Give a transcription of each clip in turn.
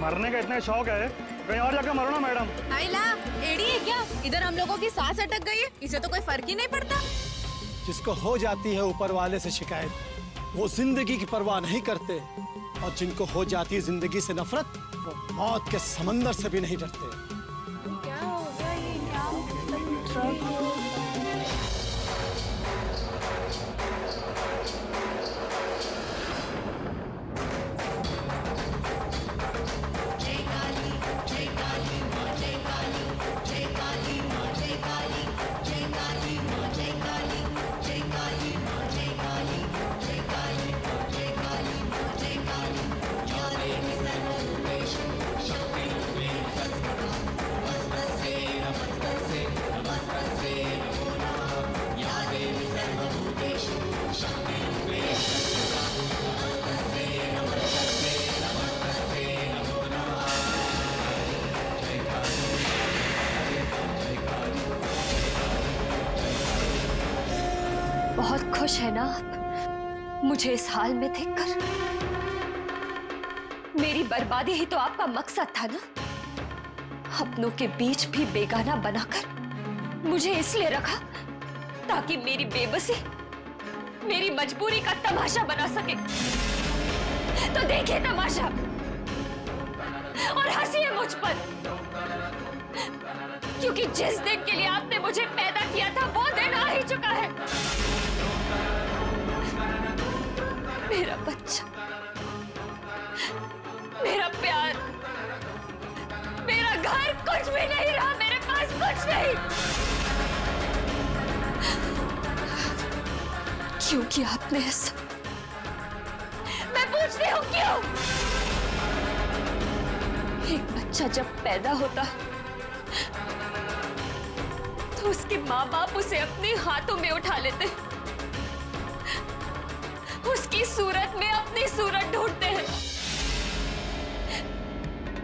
मरने का इतना शौक है, कहीं और जाकर मरो ना मैडम। आइला, एड़ी है क्या? इधर हम लोगों की सांस अटक गई है, इसे तो कोई फर्क ही नहीं पड़ता। जिसको हो जाती है ऊपर वाले से शिकायत, वो जिंदगी की परवाह नहीं करते, और जिनको हो जाती है जिंदगी से नफरत, वो मौत के समंदर से भी नहीं डरते। क्या हो गया ये? क्या बहुत खुश है ना आप मुझे इस हाल में देखकर? मेरी बर्बादी ही तो आपका मकसद था ना। अपनों के बीच भी बेगाना बनाकर मुझे इसलिए रखा ताकि मेरी बेबसी, मेरी मजबूरी का तमाशा बना सके। तो देखिए तमाशा और हंसिए मुझ पर, क्योंकि जिस दिन के लिए आपने मुझे पैदा किया था वो दिन आ ही चुका है। मेरा बच्चा, मेरा प्यार, मेरा घर कुछ भी नहीं रहा, मेरे पास कुछ नहीं। क्यों किया आपने ऐसा? मैं पूछती हूँ क्यों? एक बच्चा जब पैदा होता तो उसके माँ बाप उसे अपने हाथों में उठा लेते, उसकी सूरत में अपनी सूरत ढूंढते हैं।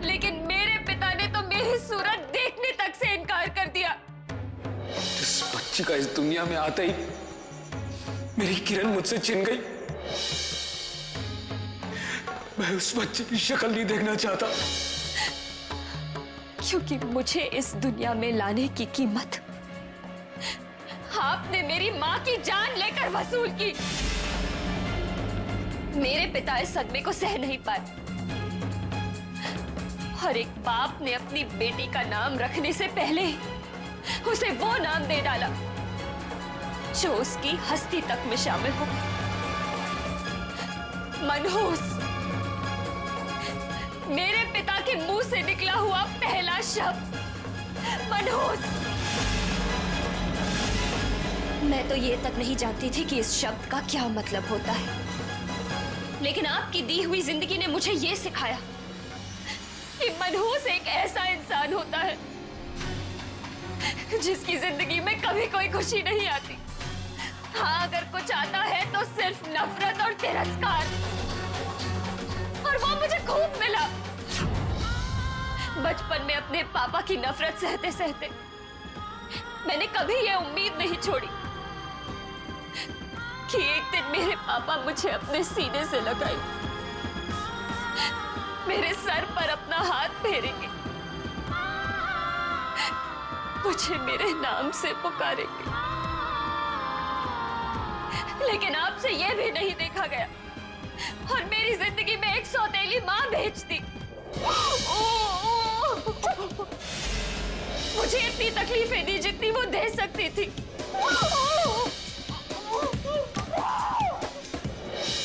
लेकिन मेरे पिता ने तो मेरी सूरत देखने तक से इनकार कर दिया। इस बच्ची का इस दुनिया में आते ही मेरी किरण मुझसे छिन गई। मैं उस बच्चे की शक्ल नहीं देखना चाहता, क्योंकि मुझे इस दुनिया में लाने की कीमत आपने मेरी माँ की जान लेकर वसूल की। मेरे पिता इस सदमे को सह नहीं पाए, और एक बाप ने अपनी बेटी का नाम रखने से पहले उसे वो नाम दे डाला जो उसकी हस्ती तक में शामिल हो। मनहूस, मेरे पिता के मुंह से निकला हुआ पहला शब्द मनहूस। मैं तो ये तक नहीं जानती थी कि इस शब्द का क्या मतलब होता है, लेकिन आपकी दी हुई जिंदगी ने मुझे ये सिखाया कि मनहूस एक ऐसा इंसान होता है जिसकी जिंदगी में कभी कोई खुशी नहीं आती। हाँ, अगर कुछ आता है तो सिर्फ नफरत और तिरस्कार, और वो मुझे खूब मिला। बचपन में अपने पापा की नफरत सहते सहते मैंने कभी ये उम्मीद नहीं छोड़ी कि एक दिन मेरे पापा मुझे अपने सीने से लगाए, मेरे सर पर अपना हाथ फेरेंगे, मुझे मेरे नाम से पुकारेंगे। लेकिन आपसे यह भी नहीं देखा गया, और मेरी जिंदगी में एक सौतेली माँ भेज दी। मुझे इतनी तकलीफें दी जितनी वो दे सकती थी।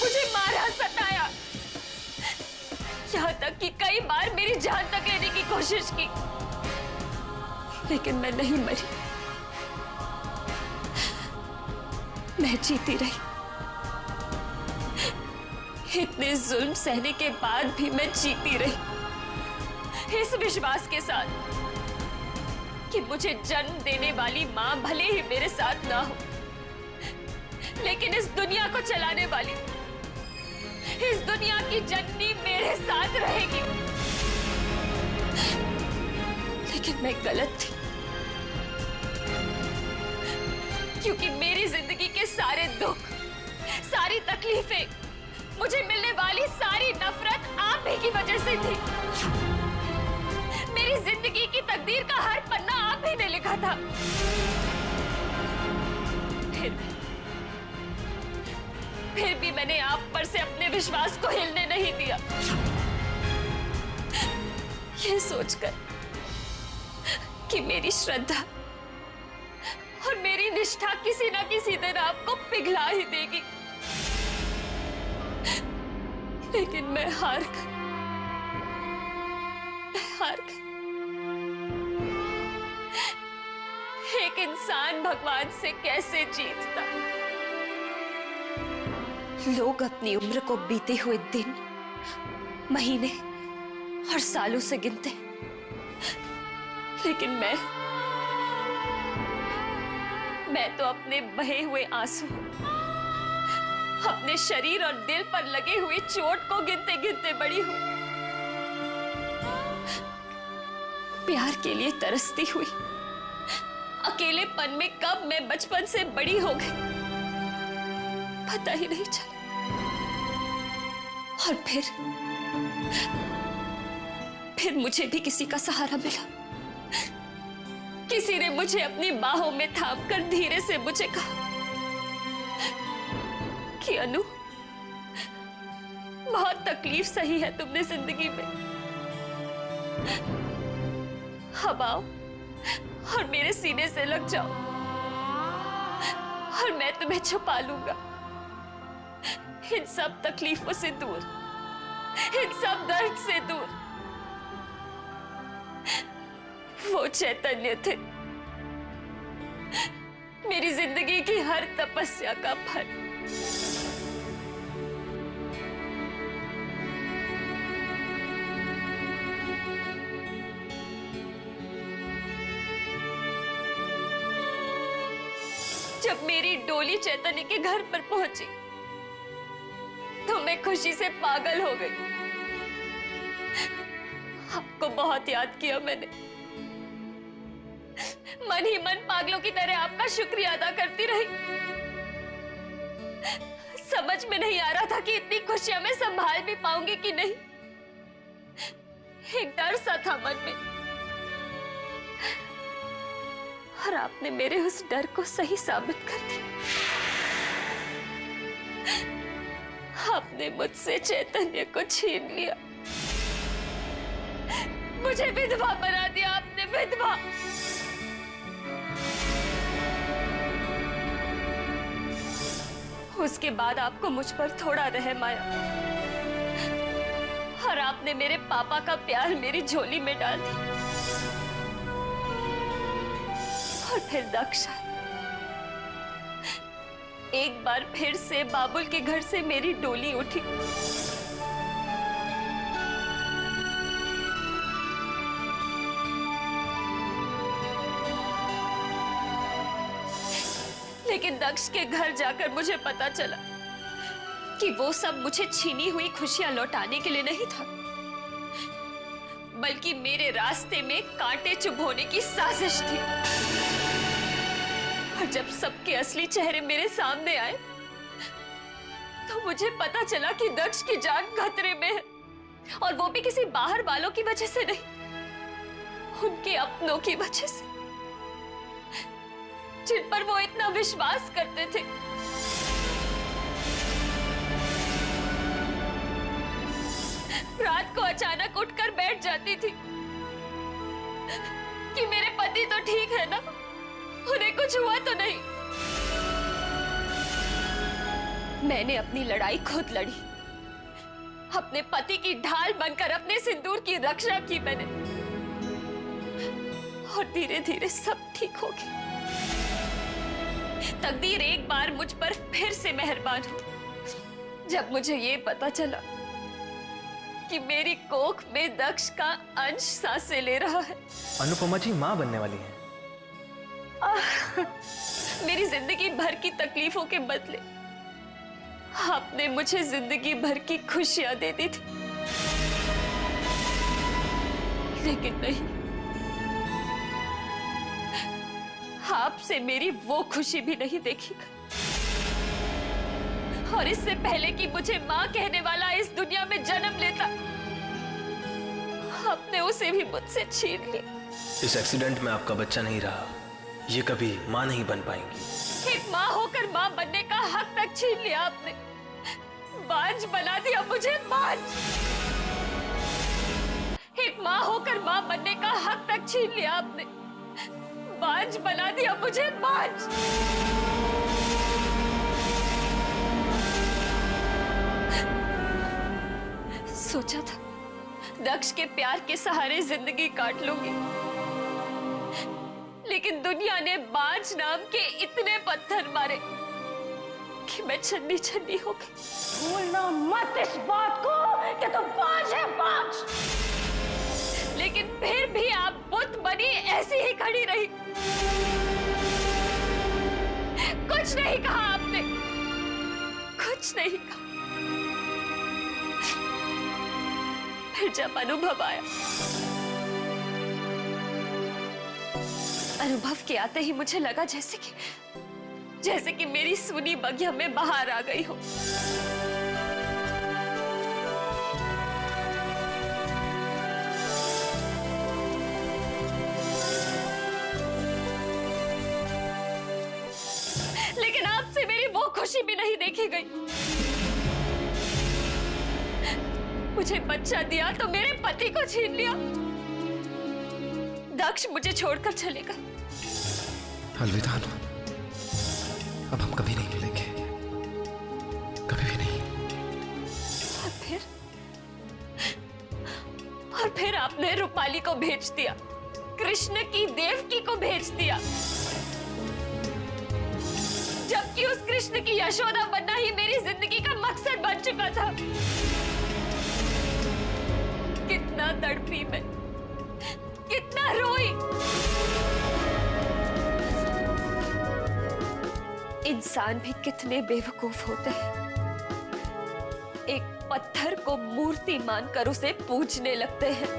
मुझे मारा, सताया, यहाँ तक कि कई बार मेरी जान तक लेने की कोशिश की, लेकिन मैं नहीं मरी, मैं जीती रही। इतने जुल्म सहने के बाद भी मैं जीती रही, इस विश्वास के साथ कि मुझे जन्म देने वाली मां भले ही मेरे साथ ना हो, लेकिन इस दुनिया को चलाने वाली, इस दुनिया की जननी मेरे साथ रहेगी। लेकिन मैं गलत थी, क्योंकि मेरी जिंदगी के सारे दुख, सारी तकलीफें, मुझे मिलने वाली सारी नफरत आप ही की वजह से थी। मेरी जिंदगी की तकदीर का हर पन्ना आप ही ने लिखा था। फिर भी मैंने आप पर से अपने विश्वास को हिलने नहीं दिया, ये सोचकर कि मेरी श्रद्धा और मेरी निष्ठा किसी ना किसी दिन आपको पिघला ही देगी। लेकिन मैं हार गई। एक इंसान भगवान से कैसे जीतता? लोग अपनी उम्र को बीते हुए दिन, महीने और सालों से गिनते, लेकिन मैं तो अपने बहे हुए आंसू, अपने शरीर और दिल पर लगे हुए चोट को गिनते गिनते बड़ी हूं। प्यार के लिए तरसती हुई अकेलेपन में कब मैं बचपन से बड़ी हो गई पता ही नहीं चला। और फिर मुझे भी किसी का सहारा मिला। किसी ने मुझे अपनी बाहों में थाम कर धीरे से मुझे कहा कि अनु, बहुत तकलीफ सही है तुमने जिंदगी में, अब आओ और मेरे सीने से लग जाओ और मैं तुम्हें छुपा लूंगा इन सब तकलीफों से दूर, इन सब दर्द से दूर। वो चैतन्य थे मेरी जिंदगी की हर तपस्या का फल। जब मेरी डोली चैतन्य के घर पर पहुंची तो मैं खुशी से पागल हो गई। आपको बहुत याद किया मैंने, मन ही मन पागलों की तरह आपका शुक्रिया अदा करती रही। समझ में नहीं आ रहा था कि इतनी खुशियां मैं संभाल भी पाऊंगी कि नहीं। एक डर सा था मन में, और आपने मेरे उस डर को सही साबित कर दिया। आपने मुझसे चैतन्य को छीन लिया, मुझे विधवा बना दिया आपने, विधवा। उसके बाद आपको मुझ पर थोड़ा रहम आया और आपने मेरे पापा का प्यार मेरी झोली में डाल दिया। और फिर दक्ष, एक बार फिर से बाबुल के घर से मेरी डोली उठी। लेकिन दक्ष के घर जाकर मुझे पता चला कि वो सब मुझे छीनी हुई खुशियां लौटाने के लिए नहीं था, बल्कि मेरे रास्ते में कांटे चुभोने की साजिश थी। और जब सबके असली चेहरे मेरे सामने आए तो मुझे पता चला कि दक्ष की जान खतरे में है, और वो भी किसी बाहर वालों की वजह से नहीं, उनके अपनों की वजह से, जिन पर वो इतना विश्वास करते थे। रात को अचानक उठकर बैठ जाती थी कि मेरे पति तो ठीक है ना, उन्हें कुछ हुआ तो नहीं। मैंने अपनी लड़ाई खुद लड़ी, अपने पति की ढाल बनकर अपने सिंदूर की रक्षा की मैंने, और धीरे धीरे सब ठीक हो गया। तकदीर एक बार मुझ पर फिर से मेहरबान हुई जब मुझे ये पता चला कि मेरी कोख में दक्ष का अंश सांसें ले रहा है। अनुपमा जी मां बनने वाली हैं। मेरी जिंदगी भर की तकलीफों के बदले आपने मुझे जिंदगी भर की खुशियां दे दी थी, लेकिन नहीं, आपसे मेरी वो खुशी भी नहीं देखी। और इससे पहले कि मुझे मां कहने वाला इस दुनिया में जन्म लेता, आपने उसे भी मुझसे छीन लिया। इस एक्सीडेंट में आपका बच्चा नहीं रहा, ये कभी माँ नहीं बन पाएंगी। एक माँ होकर माँ बनने का हक तक छीन लिया आपने। बांझ बना दिया मुझे, बांझ। एक माँ होकर माँ बनने का हक तक छीन लिया आपने। बांझ बना दिया मुझे, बांझ। सोचा था दक्ष के प्यार के सहारे जिंदगी काट लूंगी, लेकिन दुनिया ने बांझ नाम के इतने पत्थर मारे कि मैं छन्नी छन्नी हो गई। भूलना मत इस बात को कि तुम बांझ है, बांझ। लेकिन फिर भी आप बुत बनी ऐसी ही खड़ी रही। कुछ नहीं कहा आपने, कुछ नहीं कहा। फिर जब अनुभव आया, अनुभव के आते ही मुझे लगा जैसे कि मेरी सूनी बगिया में बाहर आ गई हो। लेकिन आपसे मेरी वो खुशी भी नहीं देखी गई। मुझे बच्चा दिया तो मेरे पति को छीन लिया। दक्ष मुझे छोड़कर चलेगा। अलविदा, अब हम कभी नहीं मिलेंगे, कभी भी नहीं। और फिर आपने रूपाली को भेज दिया, कृष्ण की देवकी को भेज दिया, जबकि उस कृष्ण की यशोदा बनना ही मेरी जिंदगी का मकसद बन चुका था। कितना तड़पी मैं, कितना रोई। इंसान भी कितने बेवकूफ होते हैं, एक पत्थर को मूर्ति मानकर उसे पूजने लगते हैं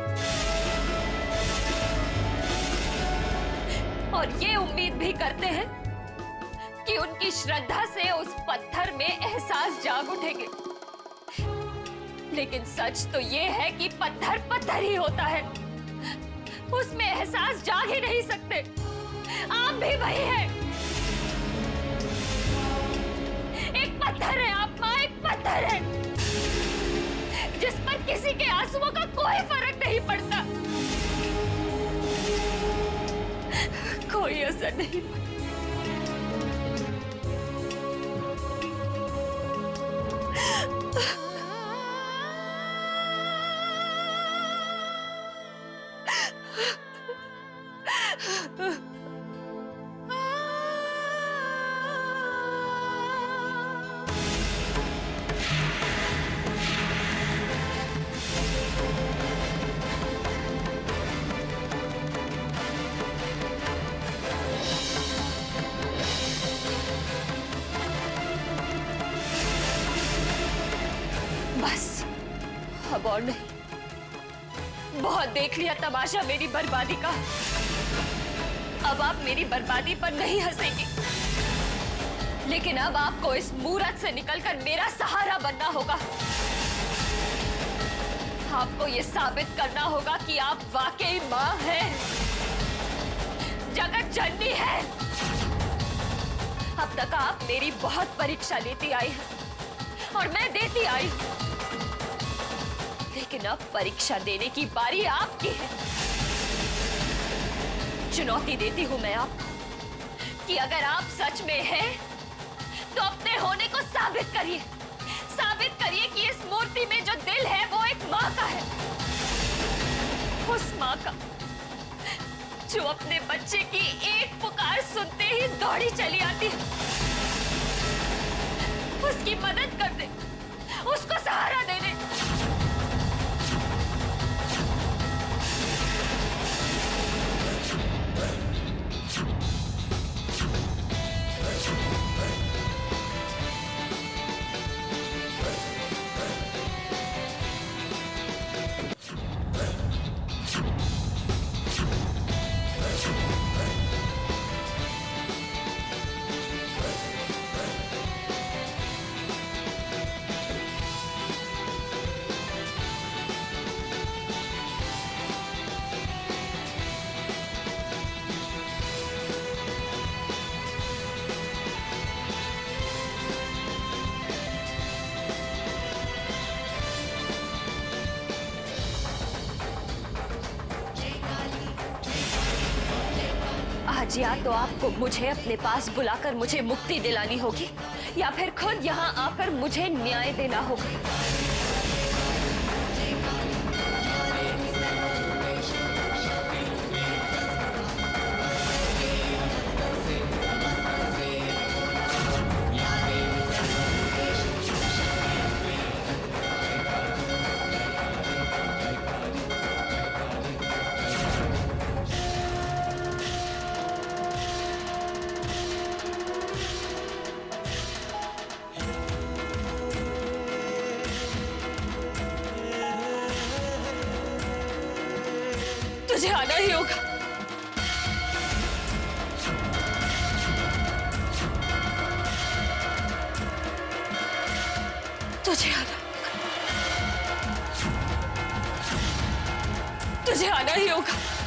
और ये उम्मीद भी करते हैं कि उनकी श्रद्धा से उस पत्थर में एहसास जाग उठेंगे। लेकिन सच तो ये है कि पत्थर पत्थर ही होता है, उसमें एहसास जाग ही नहीं सकते। आप भी वही है, एक पत्थर है आप माँ, एक पत्थर है जिस पर किसी के आंसुओं का कोई फर्क नहीं पड़ता, कोई असर नहीं पड़ता। बस अब और नहीं, बहुत देख लिया तमाशा मेरी बर्बादी का। अब आप मेरी बर्बादी पर नहीं हंसेंगे, लेकिन अब आपको इस मूरत से निकलकर मेरा सहारा बनना होगा। आपको ये साबित करना होगा कि आप वाकई मां हैं, जगत जननी है। अब तक आप मेरी बहुत परीक्षा लेती आई हैं और मैं देती आई, लेकिन अब परीक्षा देने की बारी आपकी है। चुनौती देती हूं मैं आपको कि अगर आप सच में हैं, तो अपने होने को साबित करिए। साबित करिए कि इस मूर्ति में जो दिल है वो एक माँ का है, उस माँ का जो अपने बच्चे की एक पुकार सुनते ही दौड़ी चली आती है, उसकी मदद कर दे, उसको सहारा दे दे। आज या तो आपको मुझे अपने पास बुलाकर मुझे मुक्ति दिलानी होगी या फिर खुद यहाँ आकर मुझे न्याय देना होगा। तुझे आना ही होगा। तुझे आना होगा। तुझे आना ही होगा।